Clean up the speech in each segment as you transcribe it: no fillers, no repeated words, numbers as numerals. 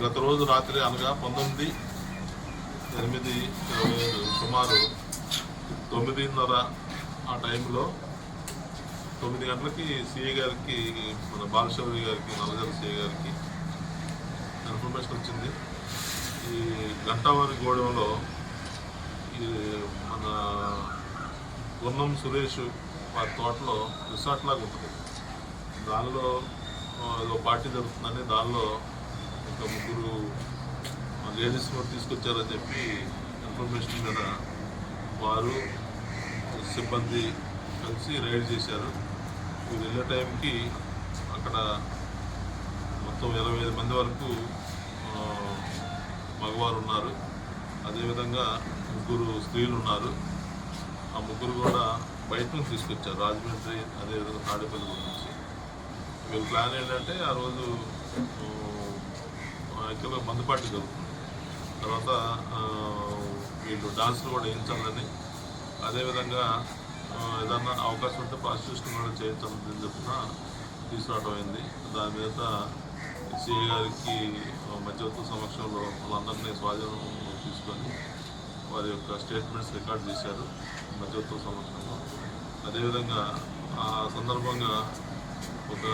గత రోజు రాత్రి అనగా 19/8/27 సుమారు 9:30 ఆ టైంలో 9 గంటలకి సిఐ గారికి, మన బాలశౌరి గారికి, నల్లజర్ల సిఐ గారికి ఇన్ఫర్మేషన్ వచ్చింది. ఈ గంటావారి గూడెంలో ఈ మన గున్నం సురేష్ వారి తోటలో రిసార్ట్ లాగా ఉంటుంది. దానిలో ఏదో పార్టీ జరుగుతుందని దానిలో ఒక 3 లేడీస్ కూడా తీసుకొచ్చారని చెప్పి ఇన్ఫర్మేషన్ మీద వారు సిబ్బంది కలిసి రైడ్ చేశారు. వీళ్ళు వెళ్ళే టైంకి అక్కడ మొత్తం 25 మంది వరకు మగవారు ఉన్నారు. అదేవిధంగా 3 స్త్రీలు ఉన్నారు. ఆ 3 కూడా బయట నుంచి తీసుకొచ్చారు, రాజమండ్రి అదేవిధంగా తాడేపల్లి నుంచి. వీళ్ళ ప్లాన్ ఏంటంటే ఆ రోజు యాక్చువల్గా మందుపాటి జరుగుతుంది. తర్వాత వీళ్ళు డాన్సులు కూడా వేయించాలని, అదేవిధంగా ఏదన్నా అవకాశం ఉంటే ప్రాసిక్యూషన్ కూడా చేయించాలని చెప్పిన తీసుకురావడం అయింది. దాని మీద సిఐ గారికి మధ్యవర్తుల సమక్షంలో వాళ్ళందరినీ స్వాధీనం తీసుకొని వారి యొక్క స్టేట్మెంట్స్ రికార్డ్ చేశారు మధ్యవర్తుల సమక్షంలో. అదేవిధంగా ఆ సందర్భంగా ఒక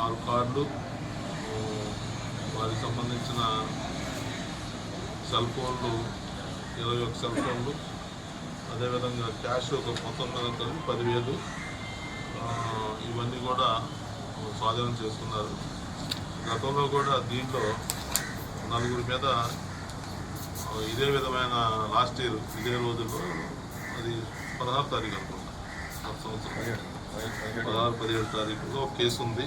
6 కార్లు, వారికి సంబంధించిన సెల్ ఫోన్లు 21 సెల్ ఫోన్లు, అదేవిధంగా క్యాష్ ఒక మొత్తం మీద కలిపి 10,000 ఇవన్నీ కూడా స్వాధీనం చేసుకున్నారు. గతంలో కూడా దీంట్లో 4 మీద ఇదే విధమైన లాస్ట్ ఇయర్ ఇదే రోజుల్లో, అది 16వ తారీఖు అనుకుంటా, గత సంవత్సరం 16-17 తారీఖులో ఒక కేసు ఉంది.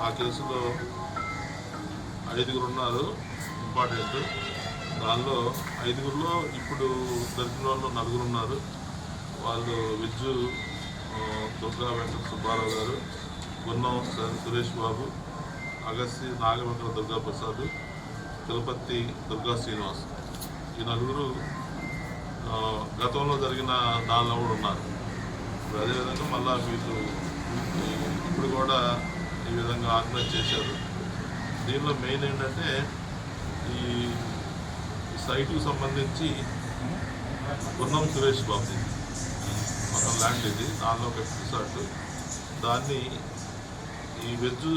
ఆ కేసులో 5 ఉన్నారు ఇంపార్టెంట్. దానిలో 5లో ఇప్పుడు దొరికిన వాళ్ళు 4 ఉన్నారు. వాళ్ళు విజ్జు దుర్గా వెంకట సుబ్బారావు గారు, గున్నం సురేష్ బాబు, అగస్సి నాగవెంకట దుర్గా ప్రసాద్, తిరుపతి దుర్గా శ్రీనివాస్. ఈ 4 గతంలో జరిగిన దానిలో కూడా ఉన్నారు. అదేవిధంగా మళ్ళా వీళ్ళు ఇప్పుడు కూడా ఈ విధంగా ఆర్గనైజ్ చేశారు. దీనిలో మెయిన్ ఏంటంటే ఈ సైటుకు సంబంధించి గున్నం సురేష్ బాబు మొత్తం ల్యాండ్ ఇది, దానిలో ఒక రిసార్ట్. దాన్ని ఈ వెజ్జు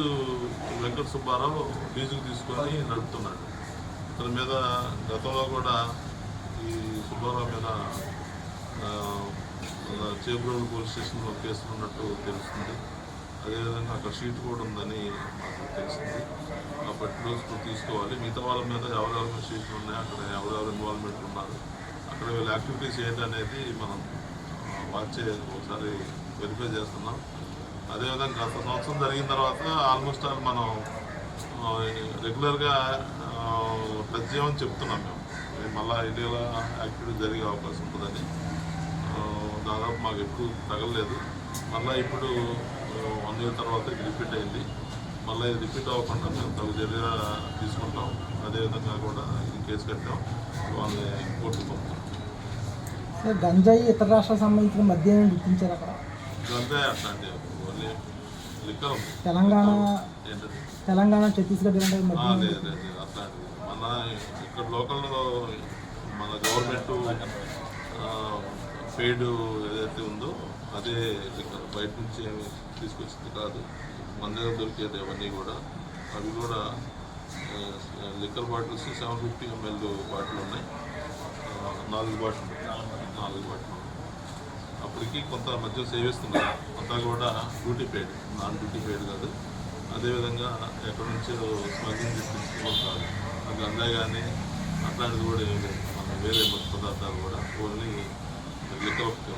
వెంకట సుబ్బారావు లీజుకు తీసుకొని నడుపుతున్నాడు. ఇతని మీద గతంలో కూడా ఈ సుబ్బారావు మీద చేబ్రోలు పోలీస్ స్టేషన్లో కేసులు ఉన్నట్టు తెలుస్తుంది. అదేవిధంగా అక్కడ షీట్ కూడా ఉందని మాకు తెలిసింది. కాబట్టి రోజు తీసుకోవాలి. మిగతా వాళ్ళ మీద ఎవరెవరి మీద షీట్లు ఉన్నాయి, అక్కడ ఎవరెవరు ఇన్వాల్వ్మెంట్ ఉన్నారు, అక్కడ వీళ్ళ యాక్టివిటీస్ ఏంటనేది మనం వాచ్ ఒకసారి వెరిఫై చేస్తున్నాం. అదేవిధంగా గత సంవత్సరం జరిగిన తర్వాత ఆల్మోస్ట్ ఆల్ మనం రెగ్యులర్గా టచ్ చేయమని చెప్తున్నాం. మేము మళ్ళీ ఇటీవల యాక్టివిటీ జరిగే అవకాశం ఉంటుందని. దాదాపు మాకు ఎక్కువ తగలలేదు. మళ్ళీ ఇప్పుడు 1 year తర్వాత ఇది రిపీట్ అయింది. మళ్ళీ ఇది రిపీట్ అవ్వకుండా మేము తగు చర్యగా తీసుకుంటాం. అదేవిధంగా కూడా ఇది కేసు కట్టాం, వాళ్ళని కోర్టుకు పంపుతాం. గంజాయి ఇతర రాష్ట్రాలకు సంబంధించిన మద్యాన్ని గుర్తించారు అక్కడ. గంజాయి అట్లాంటి ఓన్లీ లిక్కర్ ఉంది. తెలంగాణ ఛత్తీస్గఢ్ లేదు అట్లాంటిది. మన ఇక్కడ లోకల్లో మన గవర్నమెంట్ పెయిడ్ ఏదైతే ఉందో అదే లిక్కర్, బయట నుంచి ఏమి తీసుకొచ్చింది కాదు. మన దగ్గర దొరికేది అవన్నీ కూడా. అవి కూడా లిక్కర్ బాటిల్స్ 750 ml బాటిల్ ఉన్నాయి. 4 బాటిల్ అప్పటికి కొంత మధ్య సేవిస్తున్నారు. అంతా కూడా duty paid, non duty paid కాదు. అదేవిధంగా ఎక్కడి నుంచో స్మగ్లింగ్ తీసుకుంటూ కాదు. గంజాయి కానీ అట్లాంటిది కూడా ఏమి లేదు. మన వేరే పదార్థాలు కూడా ఓన్లీ లిక్కర్ ఒకటే.